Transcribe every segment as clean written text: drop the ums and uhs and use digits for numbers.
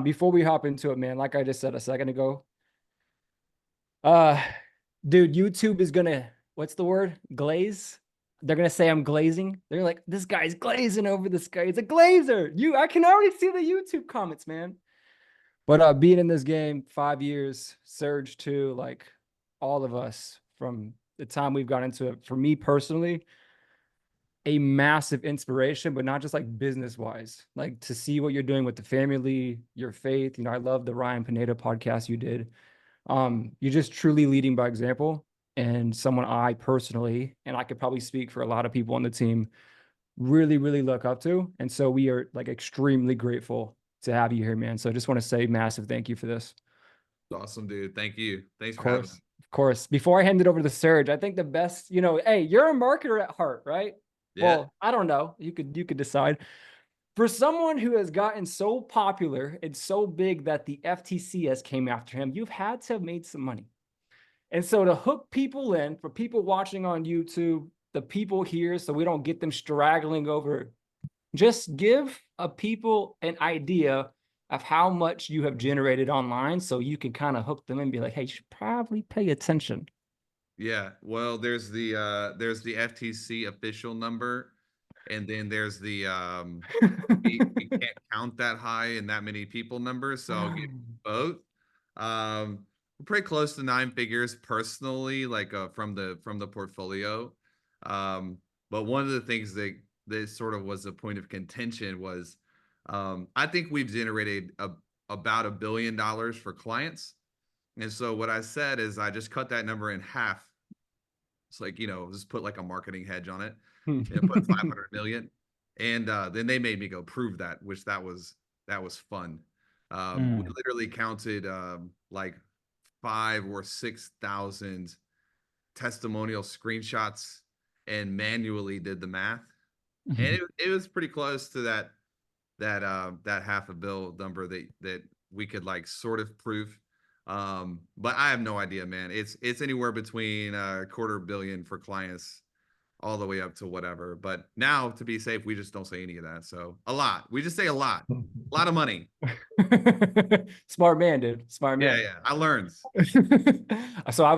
Before we hop into it, man, like I just said a second ago, uh, dude, YouTube is gonna, what's the word? Glaze? They're gonna say I'm glazing. They're like, this guy's glazing over this guy. He's a glazer. I can already see the YouTube comments, man. But being in this game 5 years, Serge too, like all of us from the time we've got into it, for me personally, a massive inspiration, but not just like business wise, like to see what you're doing with the family, your faith. I love the Ryan Pineda podcast you did. You're just truly leading by example, and someone I personally, and I could probably speak for a lot of people on the team, really, really look up to. And so we are like extremely grateful to have you here, man. So I just want to say massive thank you for this. Awesome, dude. Thank you. Thanks Of for having course. me. Of course. Before I hand it over to Serge, I think the best, hey, you're a marketer at heart, right? Yeah. Well, I don't know. You could decide. For someone who has gotten so popular and so big that the FTC has came after him, you've had to have made some money. And so to hook people in, for people watching on YouTube, the people here, so we don't get them straggling over, just give a people an idea of how much you have generated online so you can kind of hook them and be like, hey, you should probably pay attention. Yeah. Well, there's the FTC official number, and then there's the we can't count that high and that many people numbers, so I'll give both. We're pretty close to nine figures personally, like from the portfolio. Um, but one of the things that sort of was a point of contention was I think we've generated about $1 billion for clients. And so what I said is I just cut that number in half. It's like, just put like a marketing hedge on it, put 500 million. And then they made me go prove that, which that was fun. We Mm. literally counted like 5 or 6 thousand testimonial screenshots and manually did the math. And it was pretty close to that half a bill number that we could like sort of prove. But I have no idea, man. It's anywhere between a quarter billion for clients all the way up to whatever. But now to be safe, we just don't say any of that. So a lot. We just say a lot. A lot of money. Smart man, dude. Smart Yeah, man. yeah. I learned. So I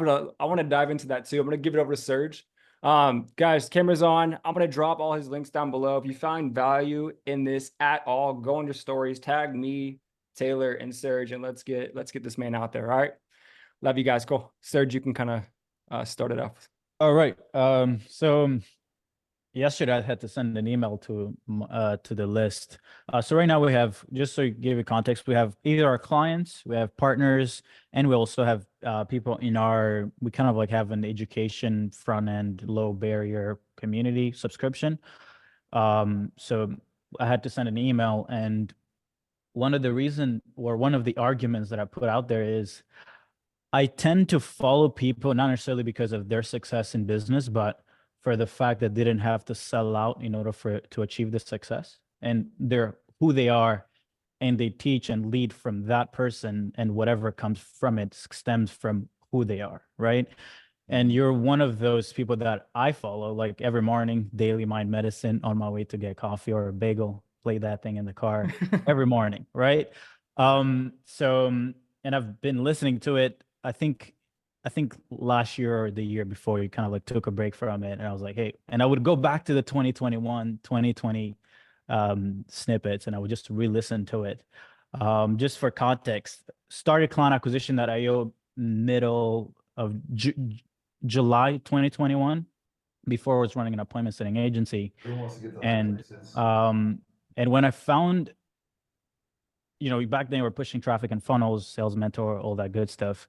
want to dive into that too. I'm gonna give it over to Serge. Guys, camera's on. I'm gonna drop all his links down below. If you find value in this at all, go on your stories, tag me, Taylor, and Serge, and let's get this man out there. All right. Love you guys. Cool. Serge, you can kind of start it off. All right. So yesterday I had to send an email to the list. So right now we have, just so you give you context, we have either our clients, we have partners, and we also have people we kind of like have an education front end, low barrier community subscription. So I had to send an email, and one of the arguments that I put out there is I tend to follow people not necessarily because of their success in business, but for the fact that they didn't have to sell out in order to achieve the success, and they're who they are, and they teach and lead from that person, and whatever comes from it stems from who they are, right? And you're one of those people that I follow, like every morning, daily mind medicine on my way to get coffee or a bagel, play that thing in the car every morning, right? And I've been listening to it. I think last year or the year before, you kind of like took a break from it, and I was like, hey, and I would go back to the 2021, 2020 snippets, and I would just re-listen to it. Just for context, started client acquisition.io middle of July 2021, before I was running an appointment setting agency. And when I found, back then we were pushing traffic and funnels, sales mentor, all that good stuff.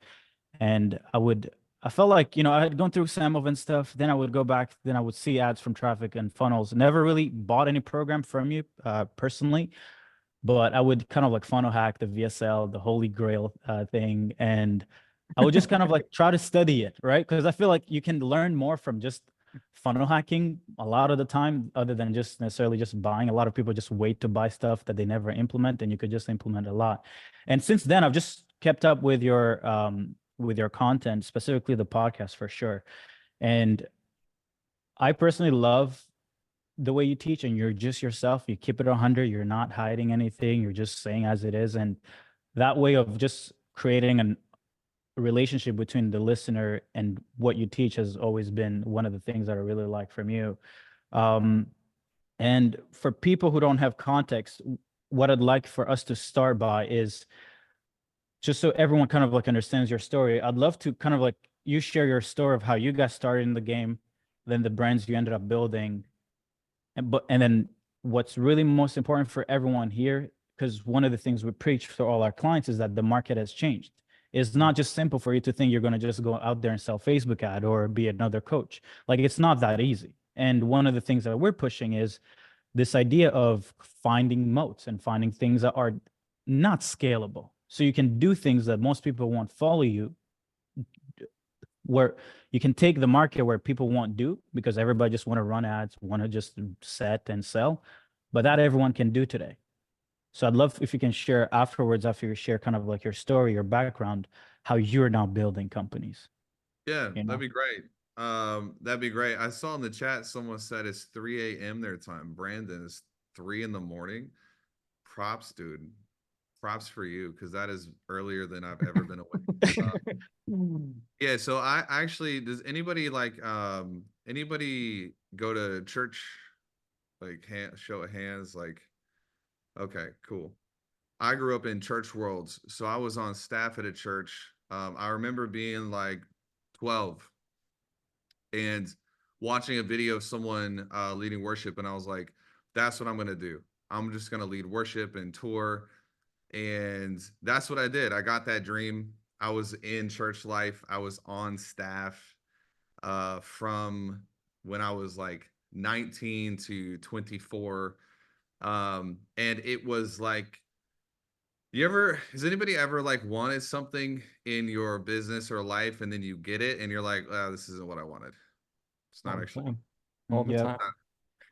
And I felt like, I had gone through SAMOV and stuff. Then I would go back, then I would see ads from traffic and funnels. Never really bought any program from you personally, but I would kind of like funnel hack the VSL, the holy grail thing. And I would just kind of like try to study it, right? Because I feel like you can learn more from just funnel hacking a lot of the time, other than just necessarily just buying. A lot of people just wait to buy stuff that they never implement, and you could just implement a lot. And since then, I've just kept up with your content, specifically the podcast for sure. And I personally love the way you teach and you're just yourself, you keep it 100, you're not hiding anything, you're just saying as it is. And that way of just creating a relationship between the listener and what you teach has always been one of the things that I really like from you. And for people who don't have context, what I'd like for us to start by is just so everyone kind of like understands your story. I'd love to kind of like you share your story of how you got started in the game, then the brands you ended up building, and then what's really most important for everyone here, because one of the things we preach to all our clients is that the market has changed. It's not just simple for you to think you're going to just go out there and sell Facebook ad or be another coach. Like, it's not that easy. And one of the things that we're pushing is this idea of finding moats and finding things that are not scalable. So you can do things that most people won't follow you, where you can take the market where people won't do because everybody just want to run ads, want to just set and sell, but that everyone can do today. So I'd love if you can share afterwards, after you share kind of like your story, your background, how you're now building companies. Yeah, You know? that'd be great. That'd be great. I saw in the chat someone said it's 3 a.m. their time. Brandon, is 3 in the morning. Props, dude. Props for you, because that is earlier than I've ever been awake. Yeah, so I actually, does anybody anybody go to church? Like, show of hands, like, okay, cool. I grew up in church worlds, so I was on staff at a church. I remember being like 12 and watching a video of someone leading worship, and I was like, that's what I'm gonna do. I'm just gonna lead worship and tour. And that's what I did. I got that dream. I was in church life. I was on staff from when I was like 19 to 24. And it was like, has anybody ever like wanted something in your business or life and then you get it and you're like, oh, this isn't what I wanted. It's not actually. All the Yep. time.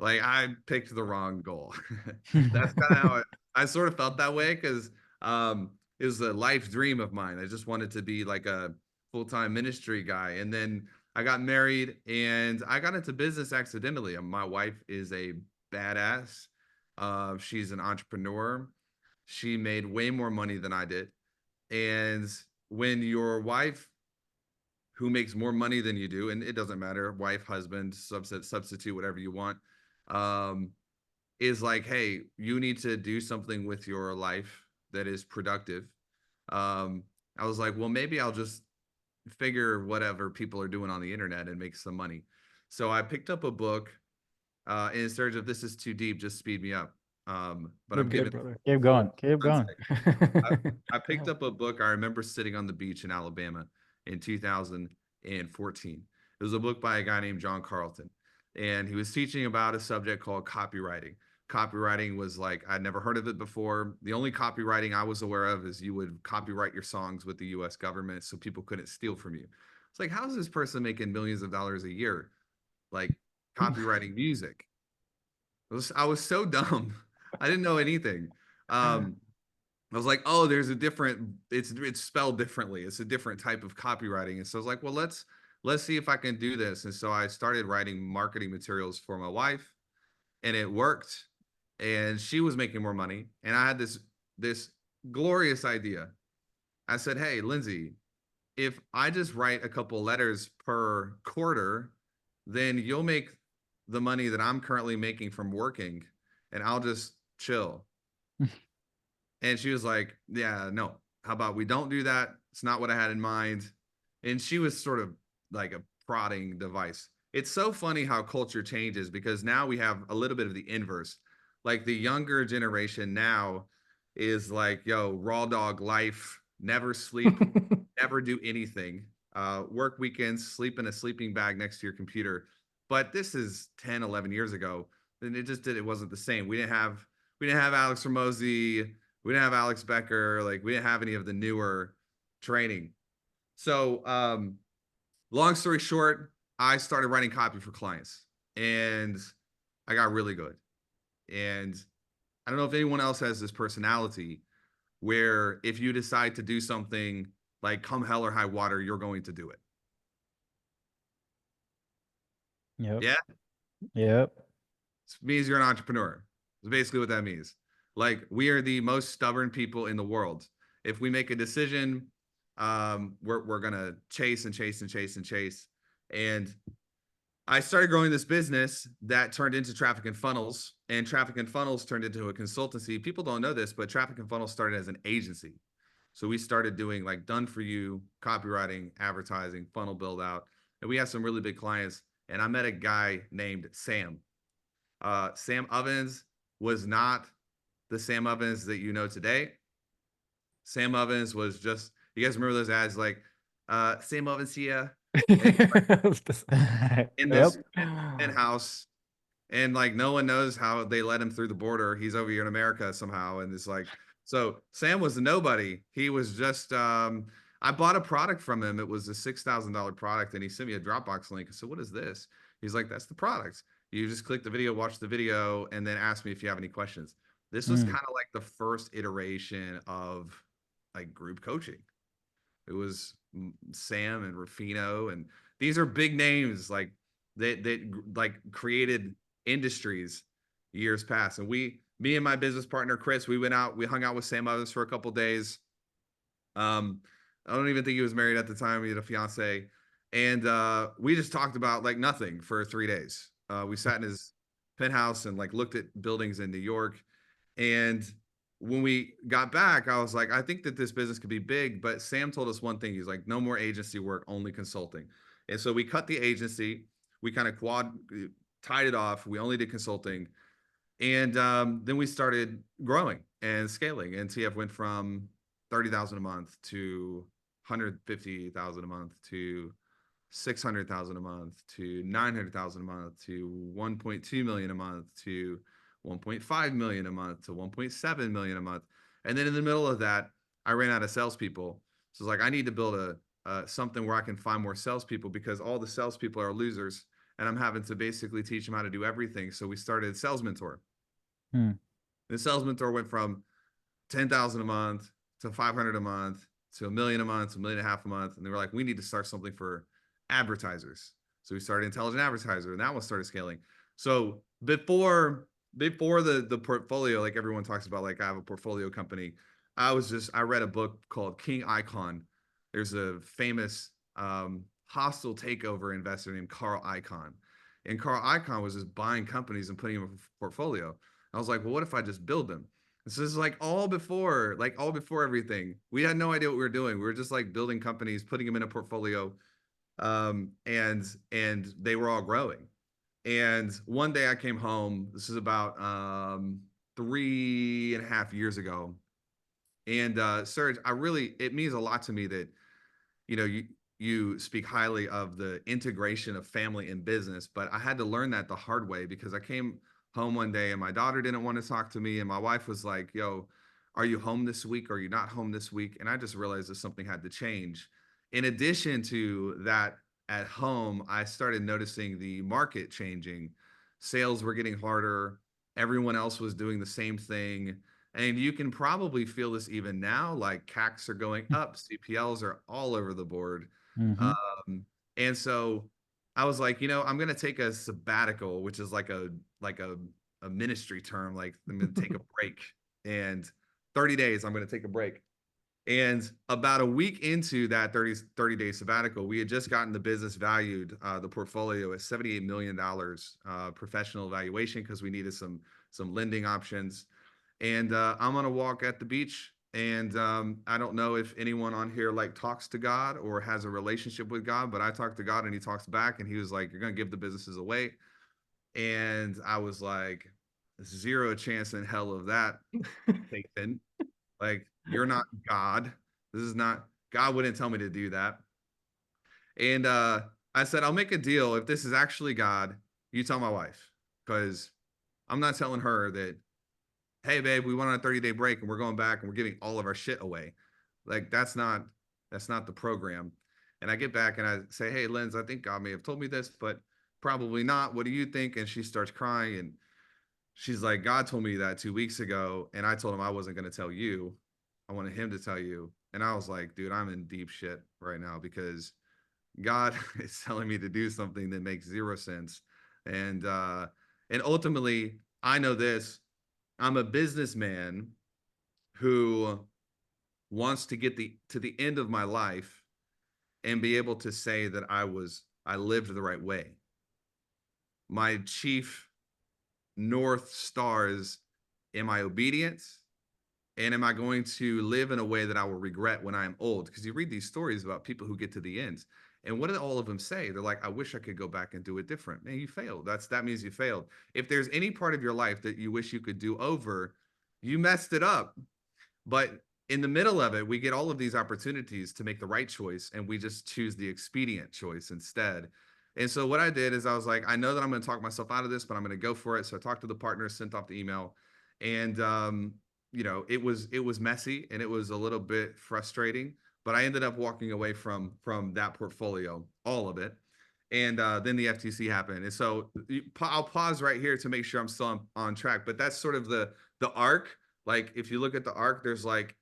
Like, I picked the wrong goal. That's kind of how I sort of felt that way, because it was a life dream of mine. I just wanted to be like a full-time ministry guy. And then I got married and I got into business accidentally. My wife is a badass. She's an entrepreneur. She made way more money than I did. And when your wife, who makes more money than you do, and it doesn't matter, wife, husband, substitute, whatever you want, is like, hey, you need to do something with your life that is productive. I was like, well, maybe I'll just figure whatever people are doing on the internet and make some money. So I picked up a book, and Serge, if this is too deep, just speed me up. But I'm giving, brother. Keep going. Keep going. I picked up a book. I remember sitting on the beach in Alabama in 2014. It was a book by a guy named John Carlton, and he was teaching about a subject called copywriting. Copywriting was like, I'd never heard of it before. The only copywriting I was aware of is you would copyright your songs with the US government so people couldn't steal from you. It's like, how is this person making millions of dollars a year, like copywriting music? I was so dumb. I didn't know anything. I was like, oh, there's a different, it's spelled differently. It's a different type of copywriting. And so I was like, well, let's see if I can do this. And so I started writing marketing materials for my wife, and it worked. And she was making more money. And I had this glorious idea. I said, hey, Lindsay, if I just write a couple letters per quarter, then you'll make the money that I'm currently making from working, and I'll just chill. And she was like, yeah, no, how about we don't do that? It's not what I had in mind. And she was sort of like a prodding device. It's so funny how culture changes, because now we have a little bit of the inverse. Like, the younger generation now is like, yo, raw dog life, never sleep, never do anything, work weekends, sleep in a sleeping bag next to your computer. But this is 10, 11 years ago. And it wasn't the same. We didn't have Alex Ramosi. We didn't have Alex Becker. Like, we didn't have any of the newer training. So, long story short, I started writing copy for clients, and I got really good. And I don't know if anyone else has this personality where if you decide to do something, like, come hell or high water, you're going to do it. Yep. Yeah. Yep. It means you're an entrepreneur. That's basically what that means. Like, we are the most stubborn people in the world. If we make a decision, we're gonna chase and chase and chase and chase. And I started growing this business that turned into Traffic and Funnels, and Traffic and Funnels turned into a consultancy. People don't know this, but Traffic and Funnels started as an agency. So we started doing like done for you, copywriting, advertising, funnel build out. And we had some really big clients. And I met a guy named Sam. Sam Ovens was not the Sam Ovens that you know today. Sam Ovens was just, you guys remember those ads like, Sam Ovens here in this penthouse, and like no one knows how they let him through the border. He's over here in America somehow, and it's like, so Sam was a nobody. He was just I bought a product from him. It was a $6,000 product, and he sent me a Dropbox link. I said, what is this? He's like, that's the product. You just click the video, watch the video, and then ask me if you have any questions. This was kind of like the first iteration of like group coaching. It was Sam and Rufino, and these are big names like that like created industries years past. And me and my business partner Chris, we hung out with Sam Ovens for a couple days. I don't even think he was married at the time. He had a fiance, and we just talked about like nothing for 3 days. We sat in his penthouse and like looked at buildings in New York. And when we got back, I was like, I think that this business could be big. But Sam told us one thing. He's like, no more agency work, only consulting. And so we cut the agency. We kind of tied it off. We only did consulting. And then we started growing and scaling. And TF went from 30,000 a month to 150,000 a month to 600,000 a month to 900,000 a month to 1.2 million a month to 1.5 million a month to 1.7 million a month. And then in the middle of that, I ran out of salespeople. So it's like, I need to build something where I can find more salespeople, because all the salespeople are losers, and I'm having to basically teach them how to do everything. So we started Sales Mentor. The Sales Mentor went from 10,000 a month to 500 a month to $1 million a month to $1.5 million a month. And they were like, we need to start something for advertisers. So we started Intelligent Advertiser, and that one started scaling. So before the portfolio, like everyone talks about, like I have a portfolio company, I read a book called King Icahn. There's a famous hostile takeover investor named Carl Icahn. And Carl Icahn was just buying companies and putting them in a portfolio. I was like, well, what if I just build them? This is like all before everything. We had no idea what we were doing. We were just like building companies, putting them in a portfolio, and they were all growing. And one day I came home. This is about 3.5 years ago. And Serge, it means a lot to me that, you know, you speak highly of the integration of family and business, but I had to learn that the hard way, because I came home one day and my daughter didn't want to talk to me, and my wife was like, yo, are you home this week? Are you not home this week? And I just realized that something had to change. In addition to that, at home, I started noticing the market changing. Sales were getting harder. Everyone else was doing the same thing. And you can probably feel this even now, like CACs are going up, CPLs are all over the board. And so I was like, you know, I'm going to take a sabbatical, which is like a ministry term. Like, I'm going to take a break, and 30 days, I'm going to take a break. And about a week into that 30-day sabbatical, we had just gotten the business valued, the portfolio at $78 million, professional valuation, because we needed some lending options. And I'm on a walk at the beach, and I don't know if anyone on here like talks to God or has a relationship with God, but I talk to God and he talks back, and he was like, you're going to give the businesses away. And I was like, zero chance in hell of that, Satan. Like, you're not God. This is not, God wouldn't tell me to do that. And I said, I'll make a deal. If this is actually God, you tell my wife, because I'm not telling her that, hey, babe, we went on a 30-day break and we're going back and we're giving all of our shit away. Like, that's not the program. And I get back and I say, hey, Linz, I think God may have told me this, but probably not. What do you think? And she starts crying, and she's like, God told me that 2 weeks ago, and I told him I wasn't going to tell you. I wanted him to tell you. And I was like, dude, I'm in deep shit right now, because God is telling me to do something that makes zero sense. And And ultimately, I know this, I'm a businessman who wants to get to the end of my life and be able to say that I lived the right way. My chief North Stars, am I obedient? And am I going to live in a way that I will regret when I am old? Because you read these stories about people who get to the end. And what do all of them say? They're like, I wish I could go back and do it different. Man, you failed. That means you failed. If there's any part of your life that you wish you could do over, you messed it up. But in the middle of it, we get all of these opportunities to make the right choice, and we just choose the expedient choice instead. And so what I did is I was like, I know that I'm going to talk myself out of this, but I'm going to go for it. So I talked to the partner, sent off the email, and you know, it was messy and it was a little bit frustrating, but I ended up walking away from that portfolio, all of it. And then the FTC happened, and so I'll pause right here to make sure I'm still on track. But that's sort of the arc. Like if you look at the arc, there's like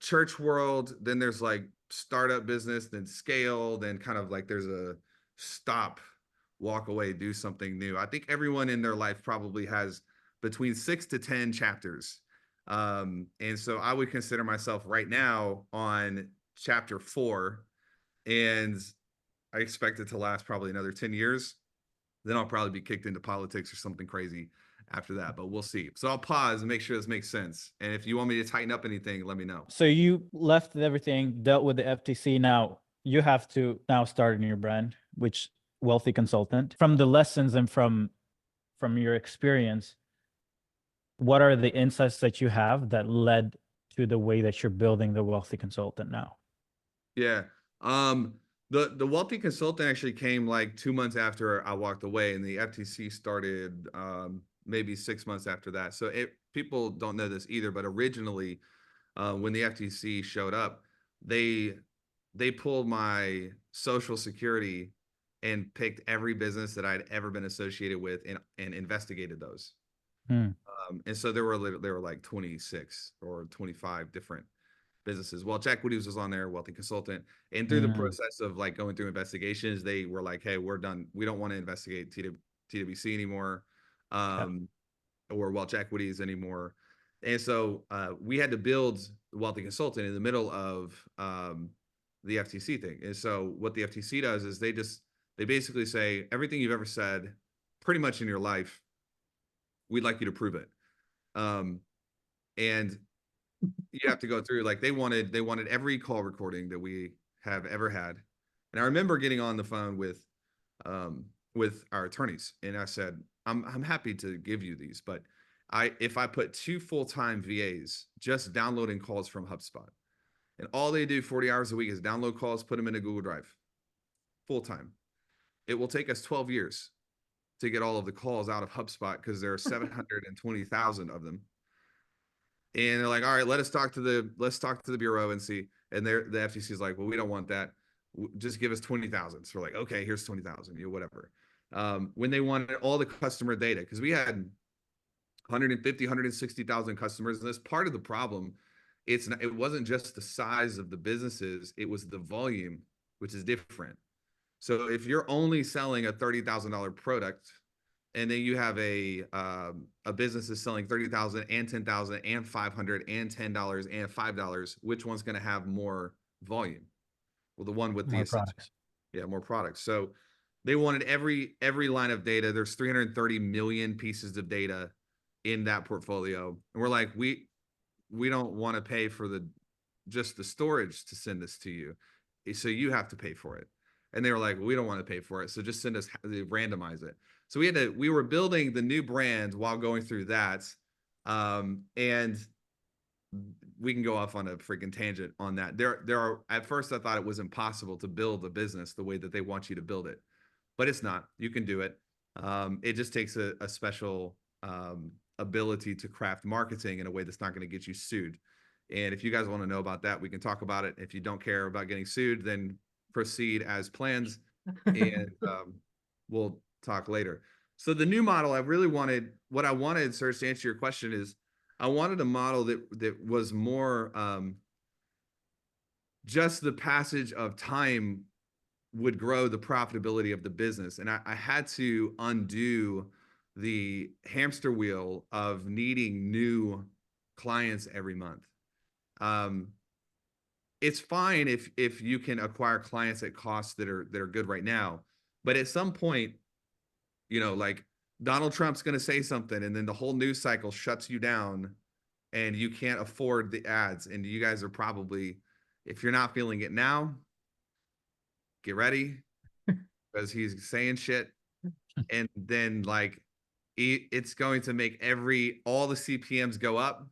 church world, then there's like startup business, then scale, then kind of like there's a stop, walk away, do something new. I think everyone in their life probably has between 6 to 10 chapters. And so I would consider myself right now on chapter 4, and I expect it to last probably another 10 years. Then I'll probably be kicked into politics or something crazy after that, but we'll see. So I'll pause and make sure this makes sense. And if you want me to tighten up anything, let me know. So you left everything, dealt with the FTC. Now you have to now start a new brand, which Wealthy Consultant. From the lessons and from your experience, what are the insights that you have that led to the way that you're building the Wealthy Consultant now? Yeah. The Wealthy Consultant actually came like 2 months after I walked away, and the FTC started maybe 6 months after that. So people don't know this either, but originally, when the FTC showed up, they pulled my social security and picked every business that I'd ever been associated with and investigated those. And so there were like 26 or 25 different businesses. Welch Equities was on there, Wealthy Consultant. And through the process of like going through investigations, they were like, hey, we're done. We don't want to investigate TWC anymore, or Welch Equities anymore. And so we had to build Wealthy Consultant in the middle of the FTC thing. And so what the FTC does is they basically say everything you've ever said pretty much in your life, we'd like you to prove it. And you have to go through, like they wanted every call recording that we have ever had. And I remember getting on the phone with our attorneys, and I said, I'm happy to give you these, but if I put 2 full-time VAs just downloading calls from HubSpot, and all they do 40 hours a week is download calls, put them in a Google Drive, full-time, it will take us 12 years to get all of the calls out of HubSpot because there are 720,000 of them. And they're like, all right, let's talk to the bureau and see. And the FTC is like, well, we don't want that. Just give us 20,000. So we're like, okay, here's 20,000, whatever. When they wanted all the customer data, because we had 150, 160,000 customers. And that's part of the problem. It wasn't just the size of the businesses, it was the volume, which is different. So if you're only selling a $30,000 product, and then you have a business is selling 30,000 and 10,000 and 500 and $10 and $5, which one's going to have more volume? Well, the one with the products. Yeah, more products. So they wanted every line of data. There's 330 million pieces of data in that portfolio, and we're like, we don't want to pay for just the storage to send this to you, so you have to pay for it. And they were like, well, we don't want to pay for it, so just send us, randomize it. So we were building the new brand while going through that. And we can go off on a freaking tangent on that. At first I thought it was impossible to build a business the way that they want you to build it, but it's not. You can do it. It just takes a special ability to craft marketing in a way that's not going to get you sued. And if you guys want to know about that, we can talk about it. If you don't care about getting sued, then proceed as plans, and we'll talk later. So the new model, what I wanted, Serge, to answer your question, is I wanted a model that was more just the passage of time would grow the profitability of the business. And I had to undo the hamster wheel of needing new clients every month. It's fine if you can acquire clients at costs that are good right now, but at some point, you know, like Donald Trump's going to say something, and then the whole news cycle shuts you down, and you can't afford the ads. And you guys are probably, if you're not feeling it now, get ready, because he's saying shit, and then like it's going to make all the CPMs go up.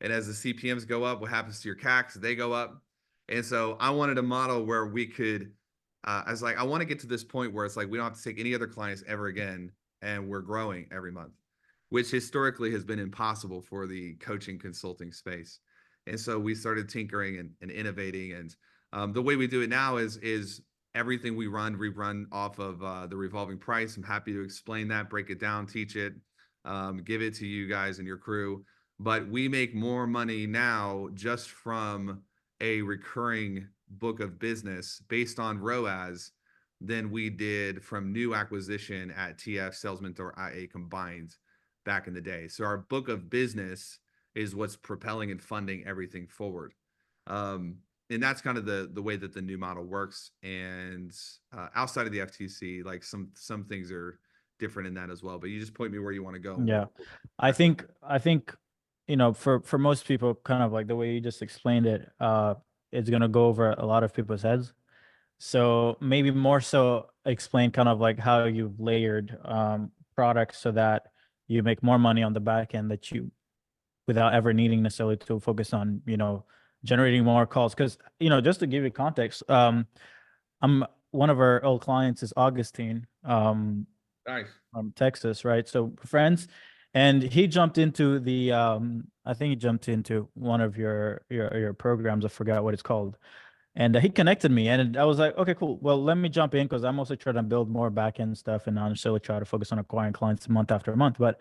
And as the CPMs go up, what happens to your CACs? They go up. And so I wanted a model where we could, I was like, I want to get to this point where it's like, we don't have to take any other clients ever again. And we're growing every month, which historically has been impossible for the coaching consulting space. And so we started tinkering and innovating. And the way we do it now is everything we run off of the revolving price. I'm happy to explain that, break it down, teach it, give it to you guys and your crew. But we make more money now just from a recurring book of business based on ROAS than we did from new acquisition at TF, Salesman, or IA combined back in the day. So our book of business is what's propelling and funding everything forward. And that's kind of the way that the new model works. And outside of the FTC, like some things are different in that as well. But you just point me where you want to go. Yeah, I think you know, for most people, kind of like the way you just explained it, it's gonna go over a lot of people's heads. So maybe more so explain kind of like how you've layered products so that you make more money on the back end, that you, without ever needing necessarily to focus on, you know, generating more calls. Because, you know, just to give you context, I'm one of our old clients is Augustine. Nice. From Texas, right? So friends, and he jumped into the I think he jumped into one of your programs. I forgot what it's called. And he connected me, and I was like, okay, cool. Well, let me jump in, because I'm also trying to build more back end stuff and not necessarily try to focus on acquiring clients month after month. But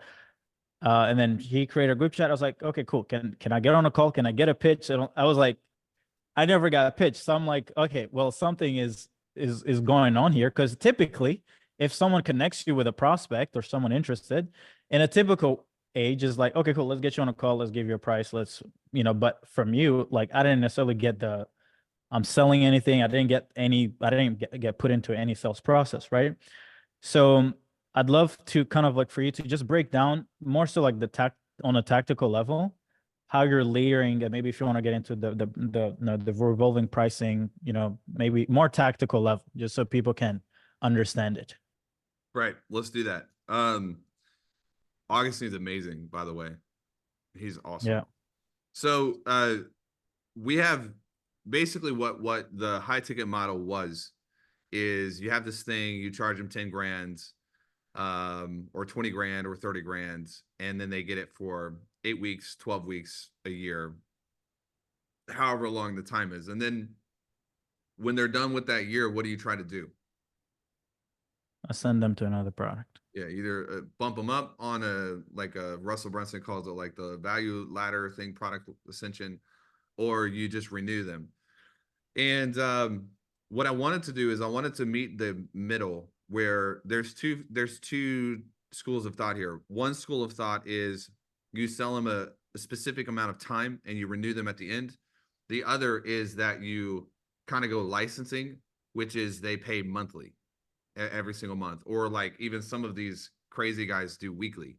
and then he created a group chat. I was like, okay, cool. Can I get on a call? Can I get a pitch? And I was like, I never got a pitch. So I'm like, okay, well, something is going on here, because typically, if someone connects you with a prospect or someone interested, in a typical age is like, okay, cool, let's get you on a call, let's give you a price, let's, you know. But from you, like, I didn't necessarily get I'm selling anything. I didn't get put into any sales process, right? So I'd love to kind of like for you to just break down more so like on a tactical level, how you're layering, and maybe if you want to get into the revolving pricing, you know, maybe more tactical level, just so people can understand it. Right. Let's do that. Augustine's amazing, by the way. He's awesome. Yeah. So we have basically what the high ticket model is you have this thing, you charge them 10 grand, or 20 grand or 30 grand, and then they get it for 8 weeks, 12 weeks, a year, however long the time is. And then when they're done with that year, what do you try to do? I send them to another product. Yeah, either bump them up on a Russell Brunson calls it like the value ladder thing, product ascension, or you just renew them. And what I wanted to do is I wanted to meet the middle, where there's two schools of thought here. One school of thought is you sell them a specific amount of time and you renew them at the end. The other is that you kind of go licensing, which is they pay monthly every single month, or like even some of these crazy guys do weekly.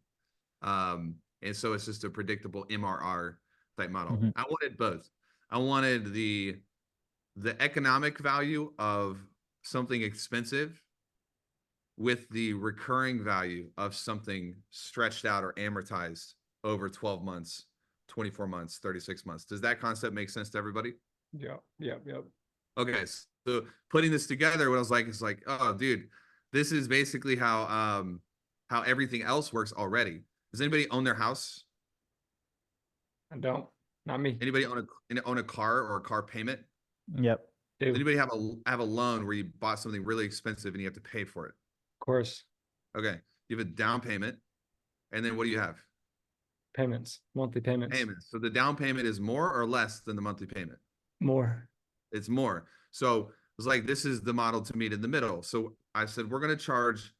And so it's just a predictable MRR type model. Mm-hmm. I wanted both. I wanted the economic value of something expensive with the recurring value of something stretched out or amortized over 12 months, 24 months, 36 months. Does that concept make sense to everybody? Yeah. Okay, so putting this together, what I was like, it's like, oh, dude, this is basically how everything else works already. Does anybody own their house? I don't. Not me. Anybody own a car or a car payment? Yep. Does anybody have a loan where you bought something really expensive and you have to pay for it? Of course. Okay, you have a down payment, and then what do you have? Payments, monthly payments. Payments. So the down payment is more or less than the monthly payment? More. It's more. So it was like, this is the model to meet in the middle. So I said, we're going to charge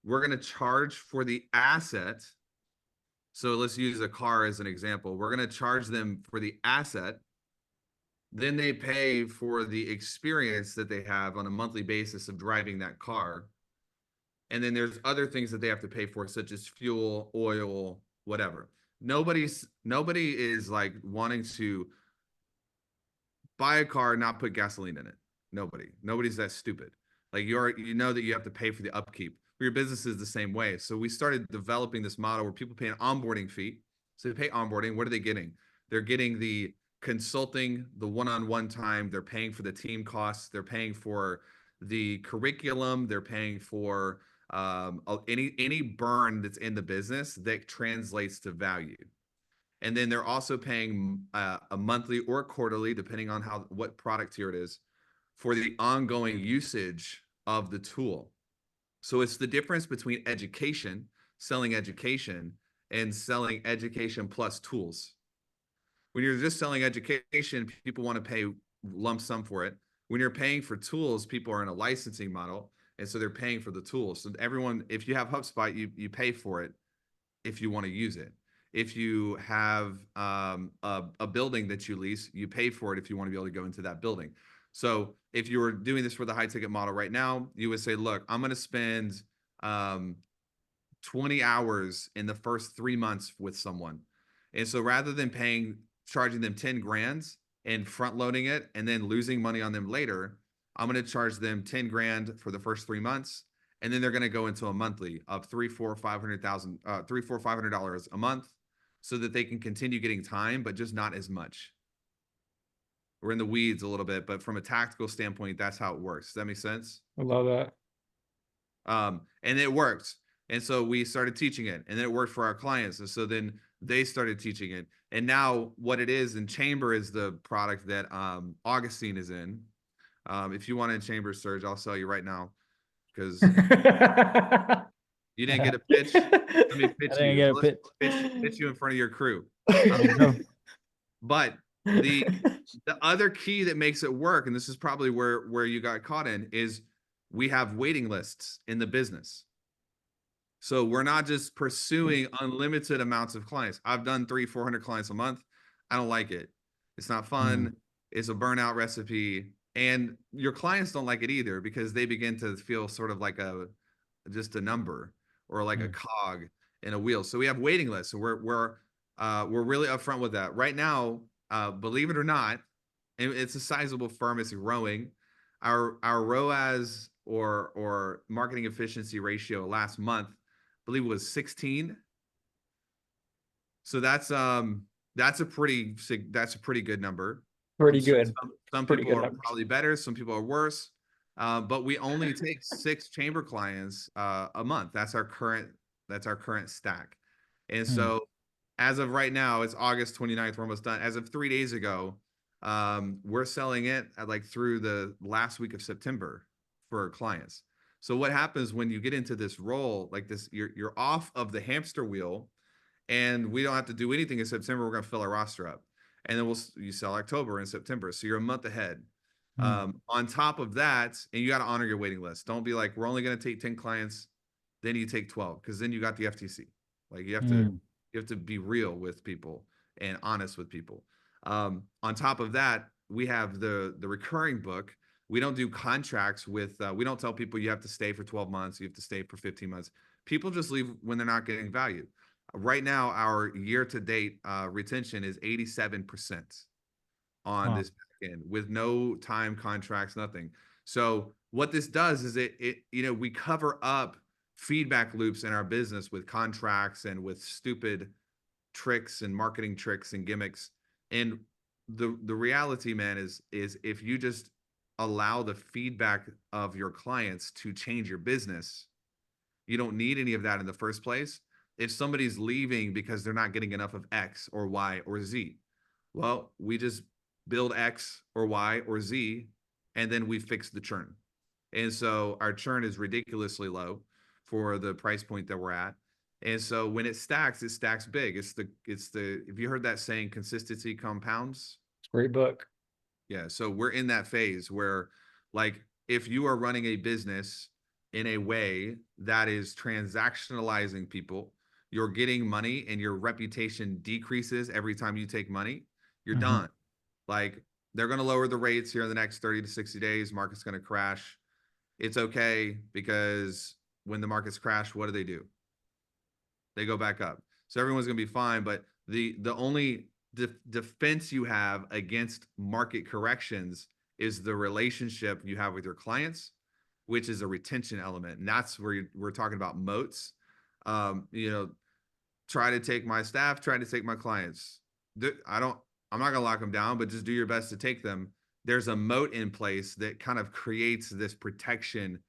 we're going to charge for the asset. So let's use a car as an example. We're going to charge them for the asset. Then they pay for the experience that they have on a monthly basis of driving that car. And then there's other things that they have to pay for, such as fuel, oil, whatever. Nobody is like wanting to buy a car, not put gasoline in it. Nobody's that stupid. Like you know that you have to pay for the upkeep. For your business is the same way. So we started developing this model where people pay an onboarding fee. So they pay onboarding. What are they getting? They're getting the consulting, the one-on-one time. They're paying for the team costs. They're paying for the curriculum. They're paying for any burn that's in the business that translates to value. And then they're also paying a monthly or quarterly, depending on what product tier it is, for the ongoing usage of the tool. So it's the difference between selling education, and selling education plus tools. When you're just selling education, people want to pay lump sum for it. When you're paying for tools, people are in a licensing model, and so they're paying for the tools. So everyone, if you have HubSpot, you pay for it if you want to use it. If you have a building that you lease, you pay for it if you want to be able to go into that building. So if you were doing this for the high ticket model right now, you would say, look, I'm going to spend 20 hours in the first 3 months with someone. And so rather than charging them 10 grand and front loading it and then losing money on them later, I'm going to charge them 10 grand for the first 3 months. And then they're going to go into a monthly of $500 a month, so that they can continue getting time, but just not as much. We're in the weeds a little bit, but from a tactical standpoint, that's how it works. Does that make sense? I love that. And it worked. And so we started teaching it, and then it worked for our clients. And so then they started teaching it. And now what it is in Chamber is the product that Augustine is in. If you want in Chamber, Serge, I'll sell you right now, because you didn't get a pitch. Let me pitch I didn't you. get a Let's pitch. pitch you in front of your crew. There you go. But the other key that makes it work, and this is probably where you got caught in, is we have waiting lists in the business. So we're not just pursuing unlimited amounts of clients. I've done 300-400 clients a month. I don't like it. It's not fun. It's a burnout recipe. And your clients don't like it either, because they begin to feel sort of like just a number, or like a cog in a wheel. So we have waiting lists. So we're really upfront with that right now. Believe it or not, it's a sizable firm. It's growing. Our ROAS, or marketing efficiency ratio, last month, I believe it was 16. So that's a pretty good number. Pretty good. Some Pretty people good are numbers. probably better. Some people are worse. But we only take 6 Chamber clients a month. That's our current stack. And so as of right now, it's August 29th. We're almost done. As of 3 days ago, we're selling it at through the last week of September for our clients. So what happens when you get into this role like this, you're off of the hamster wheel, and we don't have to do anything in September. We're going to fill our roster up, and then you sell October and September. So you're a month ahead. On top of that, and you got to honor your waiting list. Don't be like, we're only going to take 10 clients, then you take 12, because then you got the FTC. Like you have to be real with people and honest with people. On top of that, we have the recurring book. We don't do contracts with, we don't tell people you have to stay for 12 months, you have to stay for 15 months. People just leave when they're not getting value. Right now, our year-to-date retention is 87% on this back end, with no time contracts, nothing. So what this does is we cover up feedback loops in our business with contracts and with stupid tricks and marketing tricks and gimmicks. And the reality, man, is if you just allow the feedback of your clients to change your business, you don't need any of that in the first place. If somebody's leaving because they're not getting enough of X or Y or Z, well, we just build X or Y or Z, and then we fix the churn. And so our churn is ridiculously low for the price point that we're at. And so when it stacks big. It's the if you heard that saying, consistency compounds. Great book. Yeah. So we're in that phase where, like, if you are running a business in a way that is transactionalizing people, you're getting money and your reputation decreases every time you take money, you're done. Like, they're going to lower the rates here in the next 30 to 60 days. Market's going to crash. It's okay, because when the markets crash, what do? They go back up. So everyone's going to be fine. But the only defense you have against market corrections is the relationship you have with your clients, which is a retention element. And that's where we're talking about moats. Try to take my staff, try to take my clients. I'm not gonna lock them down, but just do your best to take them. There's a moat in place that kind of creates this protection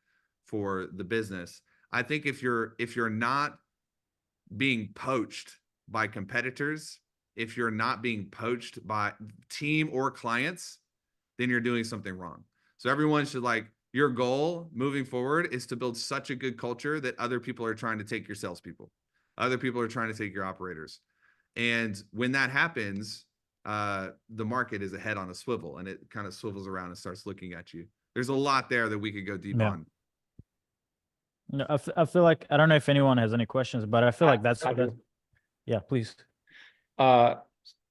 for the business. I think if you're not being poached by competitors, if you're not being poached by team or clients, then you're doing something wrong. So everyone should, like, your goal moving forward is to build such a good culture that other people are trying to take your salespeople. Other people are trying to take your operators. And when that happens, the market is a head on a swivel, and it kind of swivels around and starts looking at you. There's a lot there that we could go deep on. No, I feel like, I don't know if anyone has any questions, but I feel like that's yeah, please. I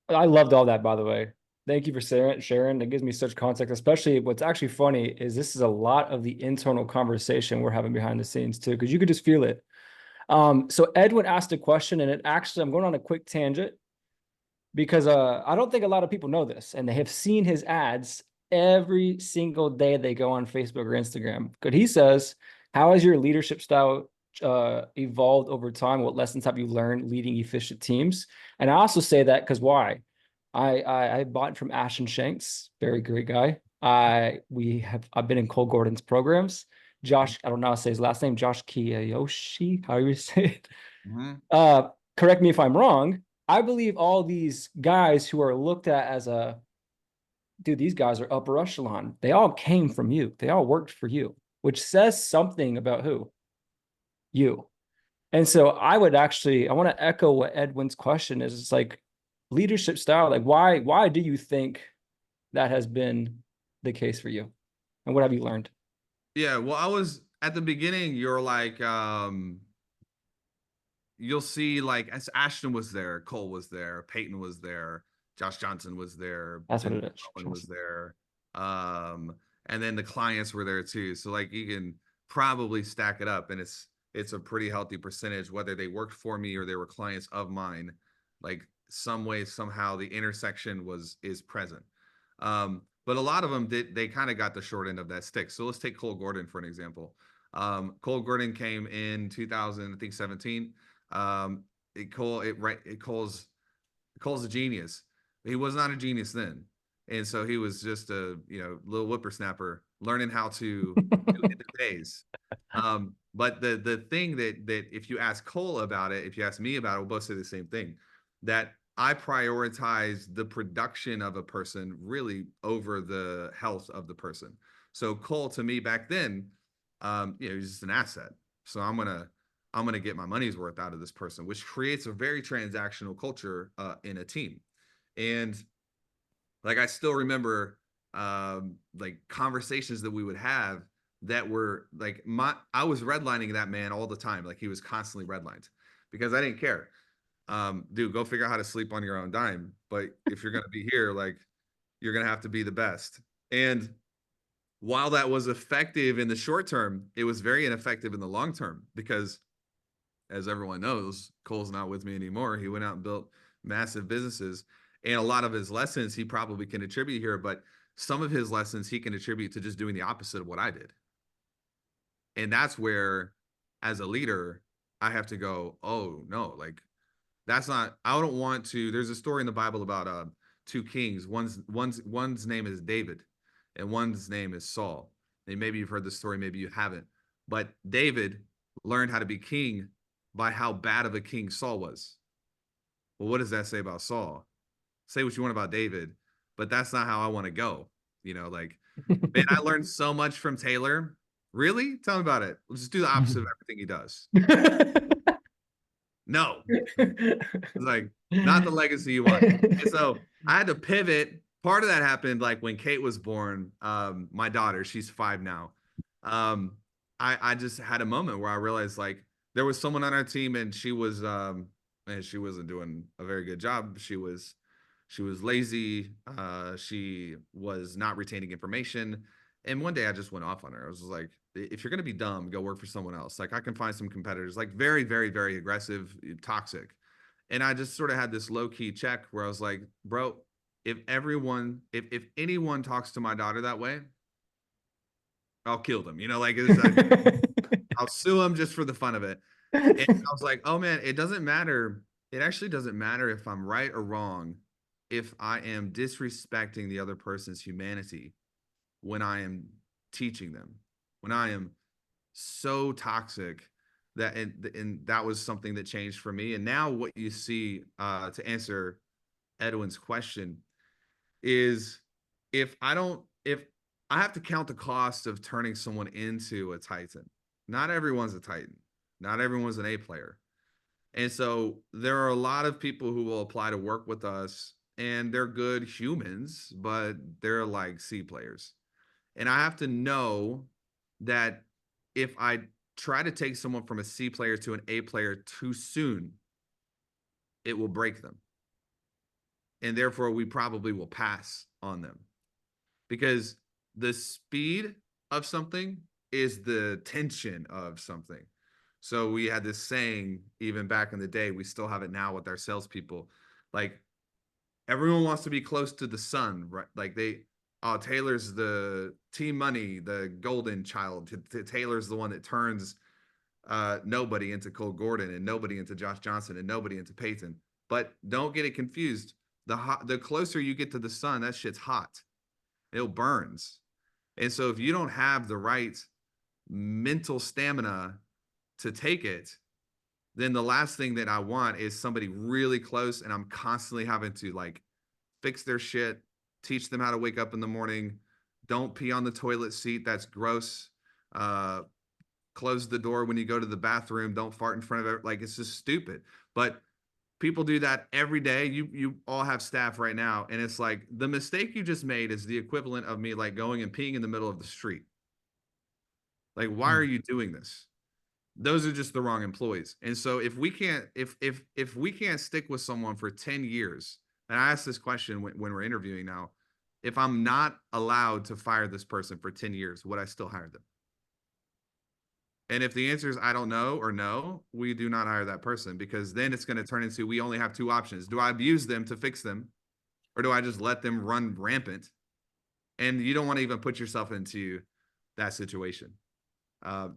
loved all that, by the way. Thank you for sharing. It gives me such context, especially what's actually funny is this is a lot of the internal conversation we're having behind the scenes too, because you could just feel it. So Edwin asked a question, and it actually, I'm going on a quick tangent because I don't think a lot of people know this, and they have seen his ads every single day they go on Facebook or Instagram. Because he says, how has your leadership style evolved over time? What lessons have you learned leading efficient teams? And I also say that because why? I bought from Ashton Shanks, very great guy. I've been in Cole Gordon's programs. Josh, I don't know how to say his last name, Josh Kiyoshi, how you say it. Correct me if I'm wrong. I believe all these guys who are looked at as dude, these guys are upper echelon. They all came from you. They all worked for you, which says something about who? You. And so I want to echo what Edwin's question is. It's like leadership style. Like, why do you think that has been the case for you? And what have you learned? Yeah, well, I was at the beginning, you're like, you'll see, like, as Ashton was there, Cole was there, Peyton was there, Josh Johnson was there, That's what it is. Owen was there. And then the clients were there too. So, like, you can probably stack it up, and it's a pretty healthy percentage, whether they worked for me or they were clients of mine. Like, some way, somehow the intersection is present. But a lot of them they kind of got the short end of that stick. So let's take Cole Gordon for an example. Cole Gordon came in 2017. Cole's a genius. He was not a genius then, and so he was just a little whippersnapper learning how to do it in days. But the thing that if you ask Cole about it, if you ask me about it, we'll both say the same thing, that I prioritize the production of a person really over the health of the person. So Cole, to me back then, he's just an asset. So I'm gonna get my money's worth out of this person, which creates a very transactional culture in a team. And like, I still remember like conversations that we would have that were like, I was redlining that man all the time. Like, he was constantly redlined because I didn't care. Dude, go figure out how to sleep on your own dime. But if you're going to be here, like, you're going to have to be the best. And while that was effective in the short term, it was very ineffective in the long term, because as everyone knows, Cole's not with me anymore. He went out and built massive businesses, and a lot of his lessons he probably can attribute here, but some of his lessons he can attribute to just doing the opposite of what I did. And that's where, as a leader, I have to go, oh no, like, that's not, I don't want to. There's a story in the Bible about two kings. One's name is David and one's name is Saul. And maybe you've heard the story, maybe you haven't. But David learned how to be king by how bad of a king Saul was. Well, what does that say about Saul? Say what you want about David, but that's not how I want to go. Like, man, I learned so much from Taylor. Really? Tell me about it. Let's just do the opposite of everything he does. No. It's like, not the legacy you want. And so I had to pivot. Part of that happened like when Kate was born, my daughter, she's 5 now. I I just had a moment where I realized like there was someone on our team and she wasn't doing a very good job. She was lazy. She was not retaining information. And one day I just went off on her. I was just like, if you're gonna be dumb, go work for someone else. Like I can find some competitors, like very, very, very aggressive, toxic. And I just sort of had this low key check where I was like, bro, if anyone talks to my daughter that way, I'll kill them. You know, like I'll sue them just for the fun of it. And I was like, oh man, it doesn't matter. It actually doesn't matter if I'm right or wrong, if I am disrespecting the other person's humanity when I am teaching them, when I am so toxic that, and that was something that changed for me. And now what you see, to answer Edwin's question, is if I have to count the cost of turning someone into a Titan. Not everyone's a Titan. Not everyone's an A player. And so there are a lot of people who will apply to work with us and they're good humans, but they're like C players. And I have to know that if I try to take someone from a C player to an A player too soon, it will break them. And therefore we probably will pass on them, because the speed of something is the tension of something. So we had this saying even back in the day, we still have it now with our salespeople. Like everyone wants to be close to the sun, right? Like Taylor's the team money, the golden child. Taylor's the one that turns nobody into Cole Gordon and nobody into Josh Johnson and nobody into Peyton. But don't get it confused. The closer you get to the sun, that shit's hot. It burns. And so if you don't have the right mental stamina to take it, then the last thing that I want is somebody really close and I'm constantly having to like fix their shit, teach them how to wake up in the morning. Don't pee on the toilet seat. That's gross. Close the door when you go to the bathroom. Don't fart in front of it. Like it's just stupid. But people do that every day. You all have staff right now. And it's like the mistake you just made is the equivalent of me like going and peeing in the middle of the street. Like, why are you doing this? Those are just the wrong employees. And so if we can't stick with someone for 10 years, and I ask this question when we're interviewing now, if I'm not allowed to fire this person for 10 years, would I still hire them? And if the answer is I don't know or no, we do not hire that person, because then it's going to turn into, we only have two options. Do I abuse them to fix them? Or do I just let them run rampant? And you don't want to even put yourself into that situation.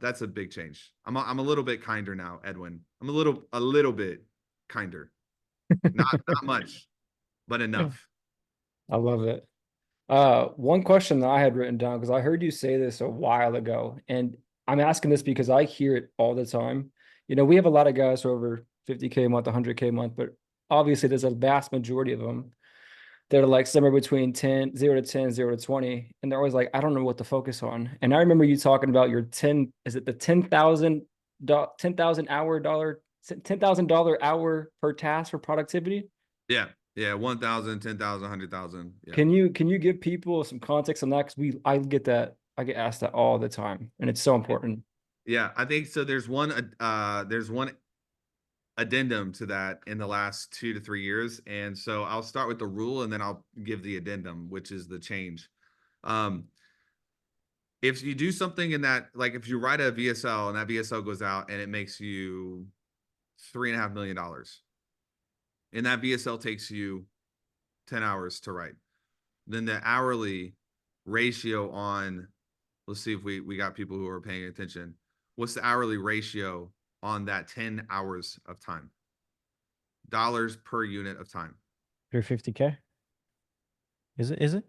That's a big change. I'm a little bit kinder now, Edwin. I'm a little bit kinder. Not much, but enough. I love it. One question that I had written down, because I heard you say this a while ago, and I'm asking this because I hear it all the time. You know, we have a lot of guys who are over 50K a month, 100K a month, but obviously there's a vast majority of them that are like somewhere between 0 to 10, 0 to 20. And they're always like, I don't know what to focus on. And I remember you talking about your 10, is it the $10,000 hour per task for productivity? Yeah. 1,000, 10,000, 100,000. Yeah. Can you give people some context on that? Because I get asked that all the time, and it's so important. Yeah, I think so. There's one addendum to that in the last 2 to 3 years. And so I'll start with the rule and then I'll give the addendum, which is the change. If you do something in that, like if you write a VSL and that VSL goes out and it makes you $3.5 million, and that VSL takes you 10 hours to write, then the hourly ratio on, let's see if we got people who are paying attention. What's the hourly ratio on that 10 hours of time? Dollars per unit of time. 350K. Is it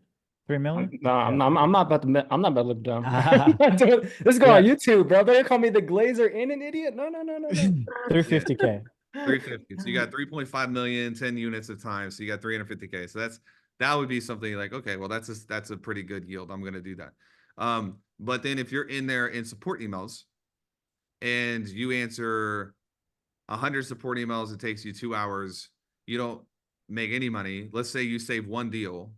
3 million? No, I'm not about to. I'm not about to look dumb. Ah. Let's go on YouTube, bro. Better call me the Glazer and an idiot. No. 350K. 350. So you got 3.5 million, 10 units of time. So you got 350K. So that would be something like, okay, well, that's a pretty good yield. I'm going to do that. But then if you're in there in support emails and you answer 100 support emails, it takes you 2 hours. You don't make any money. Let's say you save one deal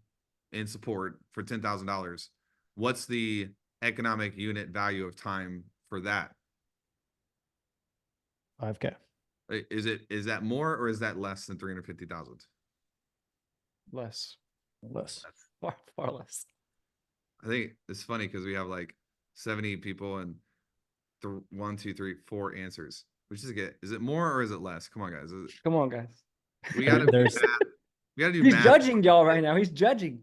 in support for $10,000. What's the economic unit value of time for that? 5K. Is that more or is that less than 350,000? Less. Less. Far less. I think it's funny because we have like 70 people and 1, 2, 3, 4 answers. We just get, is it more or is it less? Come on, guys. Come on, guys. We gotta do There's- math. We gotta do He's math. judging y'all right now. He's judging.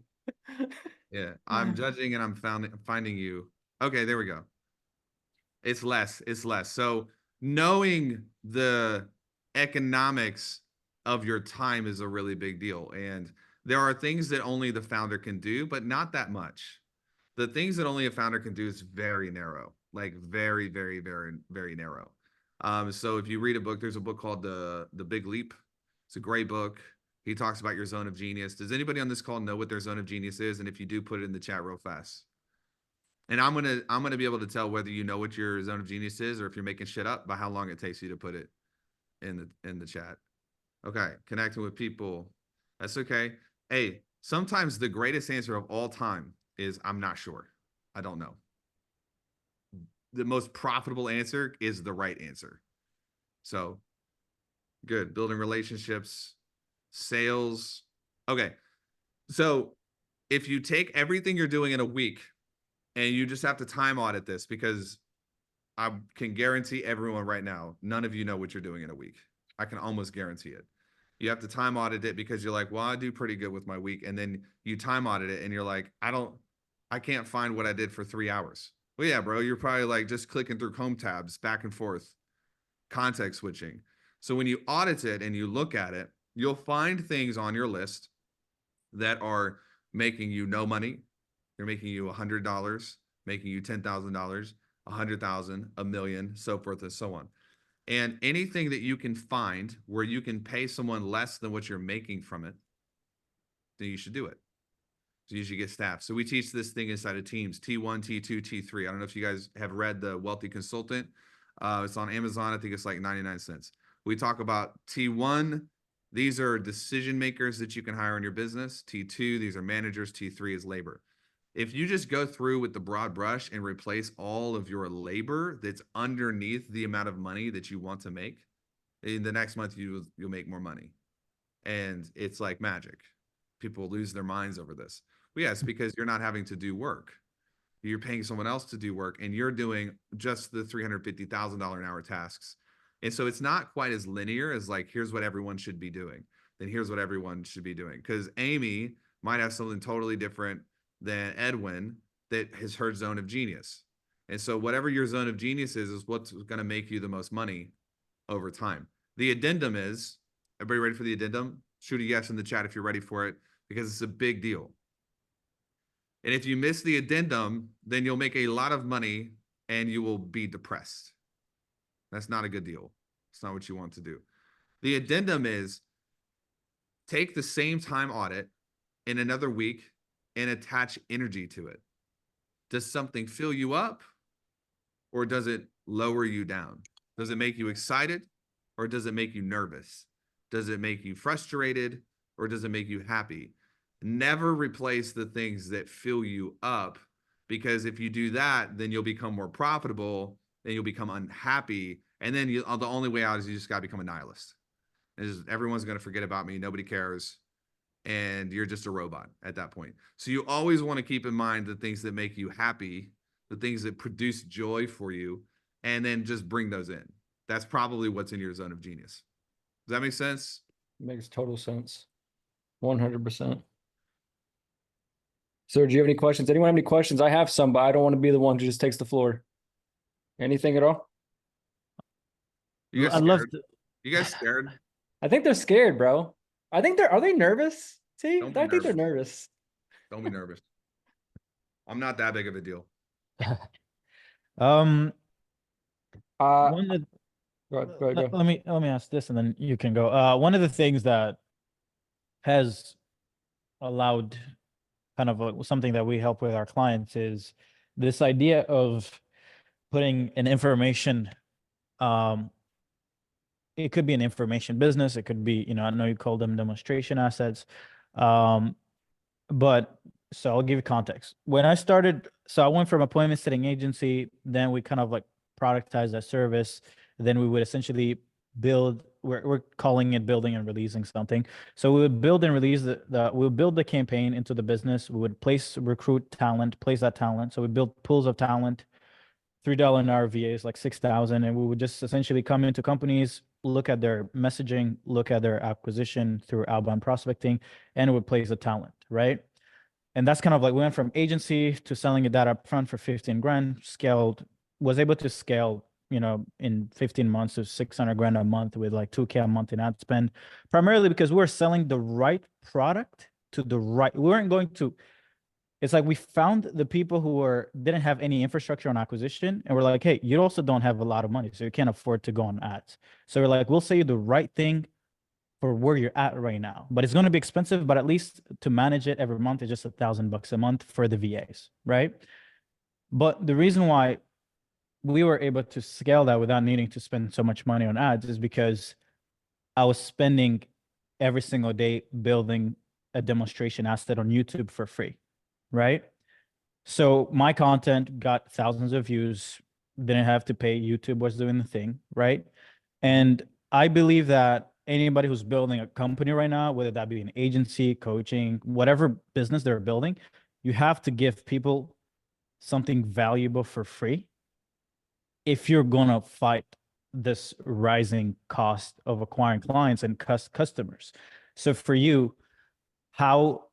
Yeah, I'm judging and I'm finding you. Okay, there we go. It's less. It's less. So knowing the economics of your time is a really big deal. And there are things that only the founder can do, but not that much. The things that only a founder can do is very narrow, like very, very, very, very narrow. So if you read a book, there's a book called The Big Leap. It's a great book. He talks about your zone of genius. Does anybody on this call know what their zone of genius is? And if you do, put it in the chat real fast. And I'm gonna be able to tell whether you know what your zone of genius is or if you're making shit up by how long it takes you to put it in the chat. Okay, connecting with people. That's okay. Hey, sometimes the greatest answer of all time is I'm not sure. I don't know. The most profitable answer is the right answer. So good. Building relationships, sales. Okay. So if you take everything you're doing in a week and you just have to time audit this, because I can guarantee everyone right now, none of you know what you're doing in a week. I can almost guarantee it. You have to time audit it because you're like, well, I do pretty good with my week. And then you time audit it and you're like, I can't find what I did for 3 hours. Well, yeah, bro, you're probably like just clicking through Chrome tabs back and forth, context switching. So when you audit it and you look at it, you'll find things on your list that are making you no money. They're making you $100, making you $10,000, $100,000, $1 million, so forth and so on. And anything that you can find where you can pay someone less than what you're making from it, then you should do it. So you should get staff. So we teach this thing inside of teams, T1, T2, T3. I don't know if you guys have read The Wealthy Consultant. It's on Amazon. I think it's like 99 cents. We talk about T1. These are decision makers that you can hire in your business. T2, these are managers. T3 is labor. If you just go through with the broad brush and replace all of your labor that's underneath the amount of money that you want to make, in the next month you'll make more money. And it's like magic. People lose their minds over this. Well, yes, because you're not having to do work. You're paying someone else to do work and you're doing just the $350,000 an hour tasks. And so it's not quite as linear as like, here's what everyone should be doing. Then here's what everyone should be doing. Because Amy might have something totally different than Edwin that is her zone of genius. And so whatever your zone of genius is what's going to make you the most money over time. The addendum is, everybody ready for the addendum? Shoot a yes in the chat if you're ready for it, because it's a big deal. And if you miss the addendum, then you'll make a lot of money and you will be depressed. That's not a good deal. It's not what you want to do. The addendum is take the same time audit in another week and attach energy to it. Does something fill you up or does it lower you down? Does it make you excited or does it make you nervous? Does it make you frustrated or does it make you happy? Never replace the things that fill you up, because if you do that, then you'll become more profitable and you'll become unhappy. And then the only way out is you just got to become a nihilist. Everyone's going to forget about me. Nobody cares. And you're just a robot at that point. So you always want to keep in mind the things that make you happy, the things that produce joy for you, and then just bring those in. That's probably what's in your zone of genius. Does that make sense? Makes total sense. 100%. Serge, do you have any questions? Anyone have any questions? I have some, but I don't want to be the one who just takes the floor. Anything at all? You guys I'd love scared? to. You guys scared? I think they're scared, bro. I think are they nervous? See, Don't be I think they're nervous. nervous. Don't be nervous. I'm not that big of a deal. One of, Go ahead. let me ask this and then you can go. One of the things that has allowed kind of something that we help with our clients is this idea of putting an information, it could be an information business. It could be, I know you call them demonstration assets. But so I'll give you context. When I started, so I went from appointment setting agency, then we kind of like productize that service. Then we would essentially build, we're calling it building and releasing something. So we would build and release we would build the campaign into the business. We would recruit talent, place that talent. So we built pools of talent, $3 an hour VAs, like 6,000. And we would just essentially come into companies, look at their messaging, look at their acquisition through outbound prospecting, and it would place the talent, right? And that's kind of like, we went from agency to selling it that up front for 15 grand, was able to scale, in 15 months to 600 grand a month with like 2K a month in ad spend, primarily because we're selling the right product to the right, we weren't going to, it's like we found the people who didn't have any infrastructure on acquisition, and we're like, hey, you also don't have a lot of money, so you can't afford to go on ads. So we're like, we'll say the right thing for where you're at right now, but it's going to be expensive, but at least to manage it every month is just $1,000 a month for the VAs, right? But the reason why we were able to scale that without needing to spend so much money on ads is because I was spending every single day building a demonstration asset on YouTube for free, right? So my content got thousands of views, didn't have to pay, YouTube was doing the thing, right? And I believe that anybody who's building a company right now, whether that be an agency, coaching, whatever business they're building, you have to give people something valuable for free if you're going to fight this rising cost of acquiring clients and customers. So for you, how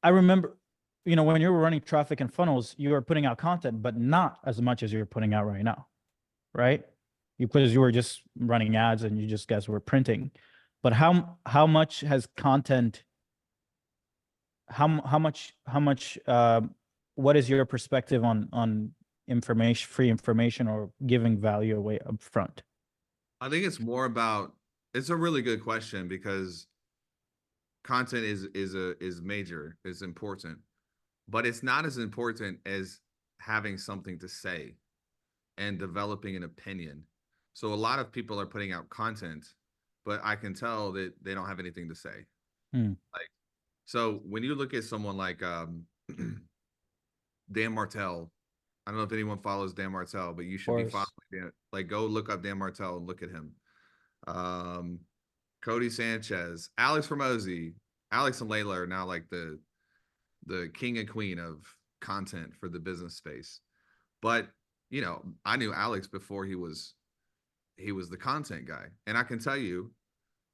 I remember, when you were running traffic and funnels, you were putting out content, but not as much as you're putting out right now, right? Because you were just running ads and you just guys were printing. But how much has content, how much what is your perspective on information, free information, or giving value away up front? I think it's more about, it's a really good question, because content is major, is important, but it's not as important as having something to say and developing an opinion. So a lot of people are putting out content, but I can tell that they don't have anything to say. Like, so when you look at someone like Dan Martell, I don't know if anyone follows Dan Martell, but you should be following Dan. Like, go look up Dan Martell and look at him. Cody Sanchez, Alex Hormozi, Alex and Layla are now like the king and queen of content for the business space. But I knew Alex before he was the content guy. And I can tell you,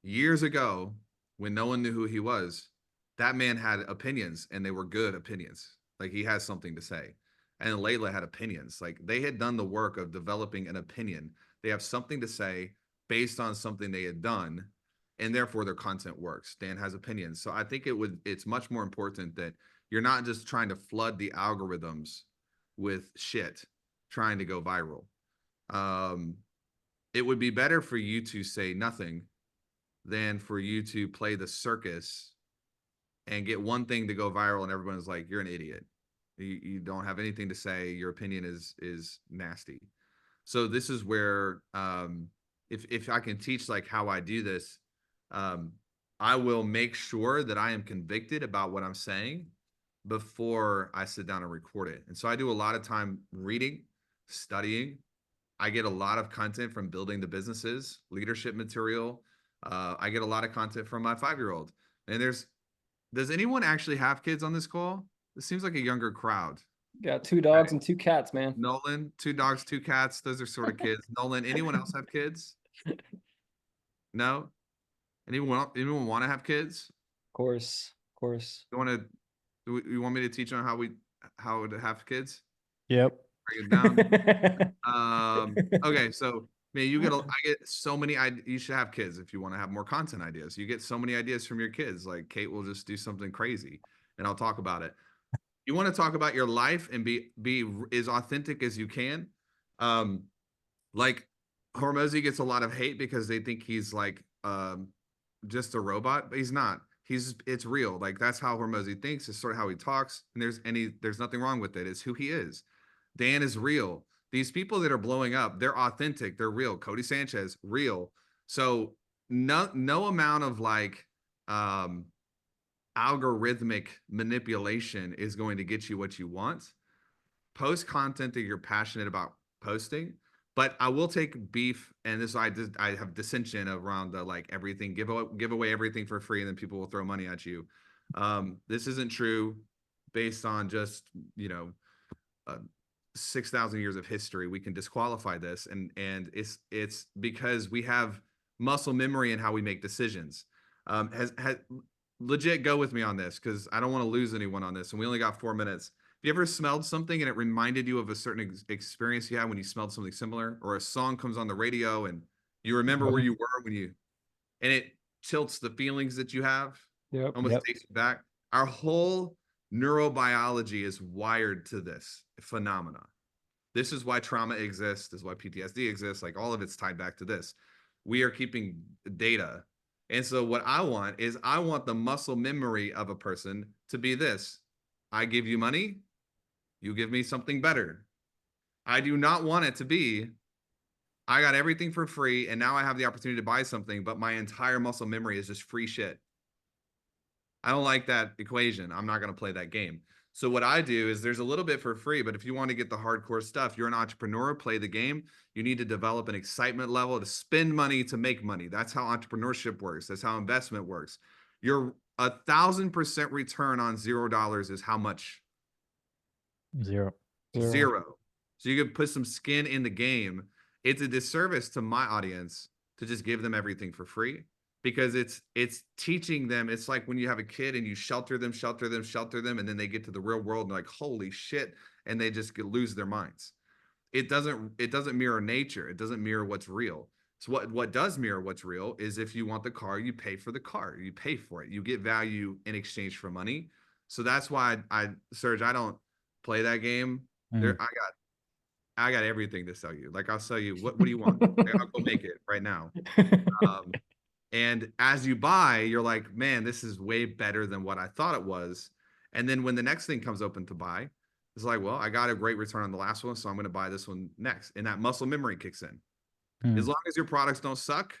years ago, when no one knew who he was, that man had opinions, and they were good opinions. Like, he has something to say. And Layla had opinions. Like, they had done the work of developing an opinion. They have something to say based on something they had done, and therefore their content works. Dan has opinions. So I think it's much more important that you're not just trying to flood the algorithms with shit trying to go viral. It would be better for you to say nothing than for you to play the circus and get one thing to go viral and everyone's like, you're an idiot. You don't have anything to say. Your opinion is nasty. So this is where, if I can teach like how I do this, I will make sure that I am convicted about what I'm saying before I sit down and record it. And so I do a lot of time reading, studying. I get a lot of content from building the businesses, leadership material. I get a lot of content from my 5-year-old. And does anyone actually have kids on this call? This seems like a younger crowd. Got 2 dogs and 2 cats, man. Nolan, 2 dogs, 2 cats. Those are sort of kids. Nolan, anyone else have kids? No? Anyone want to have kids? Of course. You want me to teach on how to have kids? Yep. Break it down. Okay, so man, I get so many ideas. You should have kids if you want to have more content ideas. You get so many ideas from your kids. Like, Kate will just do something crazy, and I'll talk about it. You want to talk about your life and be as authentic as you can. Like, Hormozi gets a lot of hate because they think he's like just a robot, but he's not. It's real. Like, that's how Hormozi thinks. It's sort of how he talks, and there's nothing wrong with it. It's who he is. Dan is real. These people that are blowing up, they're authentic. They're real. Cody Sanchez, real. So no amount of like algorithmic manipulation is going to get you what you want. Post content that you're passionate about posting. But I will take beef, and this I have dissension around the like everything give away everything for free, and then people will throw money at you. This isn't true based on just 6,000 years of history. We can disqualify this, and it's because we have muscle memory in how we make decisions. Has legit go with me on this because I don't want to lose anyone on this, and we only got 4 minutes. Have you ever smelled something and it reminded you of a certain experience you had when you smelled something similar, or a song comes on the radio and you remember where you were and it tilts the feelings that you have, almost takes you back? Our whole neurobiology is wired to this phenomena. This is why trauma exists. This is why PTSD exists. Like all of it's tied back to this. We are keeping data. And so what I want is I want the muscle memory of a person to be this. I give you money, you give me something better. I do not want it to be, I got everything for free and now I have the opportunity to buy something, but my entire muscle memory is just free shit. I don't like that equation. I'm not going to play that game. So what I do is there's a little bit for free, but if you want to get the hardcore stuff, you're an entrepreneur, play the game. You need to develop an excitement level to spend money to make money. That's how entrepreneurship works. That's how investment works. Your 1,000% return on $0 is how much? Zero. Zero. So you can put some skin in the game. It's a disservice to my audience to just give them everything for free, because it's teaching them. It's like when you have a kid and you shelter them, and then they get to the real world and they're like, holy shit, and they just lose their minds. It doesn't mirror nature. It doesn't mirror what's real. So what does mirror what's real is if you want the car, you pay for the car, you pay for it, you get value in exchange for money. So that's why Serge, I don't play that game. I got everything to sell you. Like I'll sell you, what do you want? I'll go make it right now. And as you buy, you're like, man, this is way better than what I thought it was. And then when the next thing comes open to buy, it's like, well, I got a great return on the last one, so I'm going to buy this one next. And that muscle memory kicks in. As long as your products don't suck,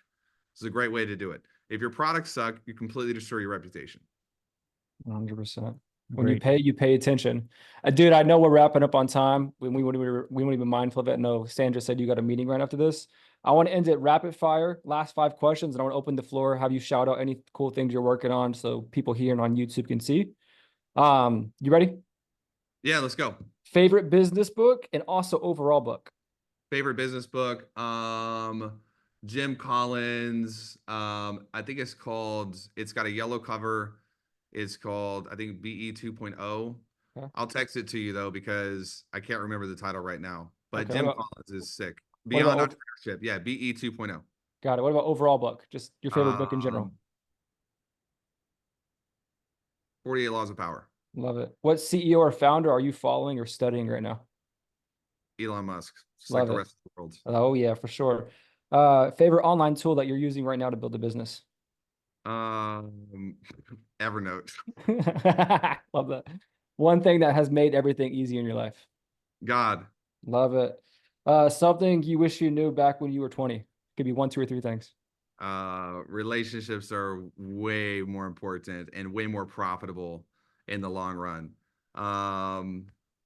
it's a great way to do it. If your products suck, you completely destroy your reputation. 100%. When you pay attention. Dude, I know we're wrapping up on time. We want to be mindful of it. No, Sandra said you got a meeting right after this. I want to end it rapid fire, last 5 questions, and I want to open the floor, have you shout out any cool things you're working on so people here and on YouTube can see. You ready? Yeah, let's go. Favorite business book and also overall book. Favorite business book, Jim Collins. I think it's got a yellow cover. It's called, I think, BE 2.0. Okay. I'll text it to you though, because I can't remember the title right now, but okay, Jim Collins is sick. Beyond Entrepreneurship. Yeah. BE 2.0. Got it. What about overall book? Just your favorite book in general. 48 Laws of Power. Love it. What CEO or founder are you following or studying right now? Elon Musk. Just like the rest of the world. Oh yeah, for sure. Favorite online tool that you're using right now to build a business? Evernote. Love that. One thing that has made everything easy in your life? God. Love it. Something you wish you knew back when you were 20. Could be 1, 2, or 3 things. Relationships are way more important and way more profitable in the long run.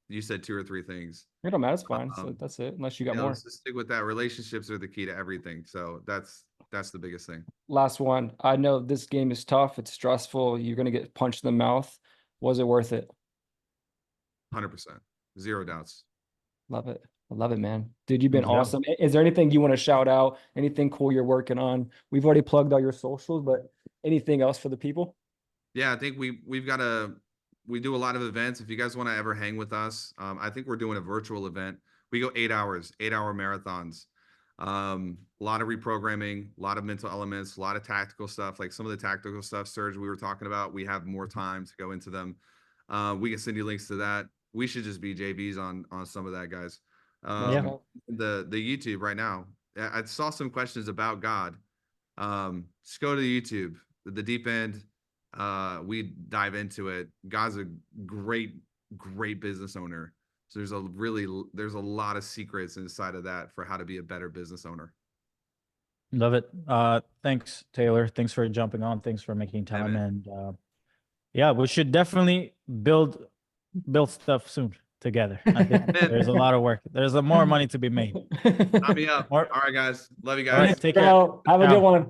You said 2 or 3 things. It don't matter. It's fine. So that's it. Unless you got more. Let's just stick with that. Relationships are the key to everything. So that's the biggest thing. Last one. I know this game is tough. It's stressful. You're going to get punched in the mouth. Was it worth it? 100%. 0 doubts. Love it. I love it, man. Dude, you've been awesome. Is there anything you want to shout out? Anything cool you're working on? We've already plugged all your socials, but anything else for the people? Yeah, I think we do a lot of events. If you guys want to ever hang with us, I think we're doing a virtual event. We go 8 hours, 8-hour marathons. A lot of reprogramming, a lot of mental elements, a lot of tactical stuff. Like some of the tactical stuff, Serge, we were talking about, we have more time to go into them. We can send you links to that. We should just be JVs on some of that, guys. The YouTube right now. I saw some questions about God. Just go to the YouTube, the deep end. We dive into it. God's a great business owner. So there's a lot of secrets inside of that for how to be a better business owner. Love it. Thanks, Taylor. Thanks for jumping on. Thanks for making time. And yeah, we should definitely build stuff soon together. I think Man. there's a lot of work. There's more money to be made. Sign me up. More- All right, guys. Love you All right, guys. take care. Bro, have a Ciao. good one.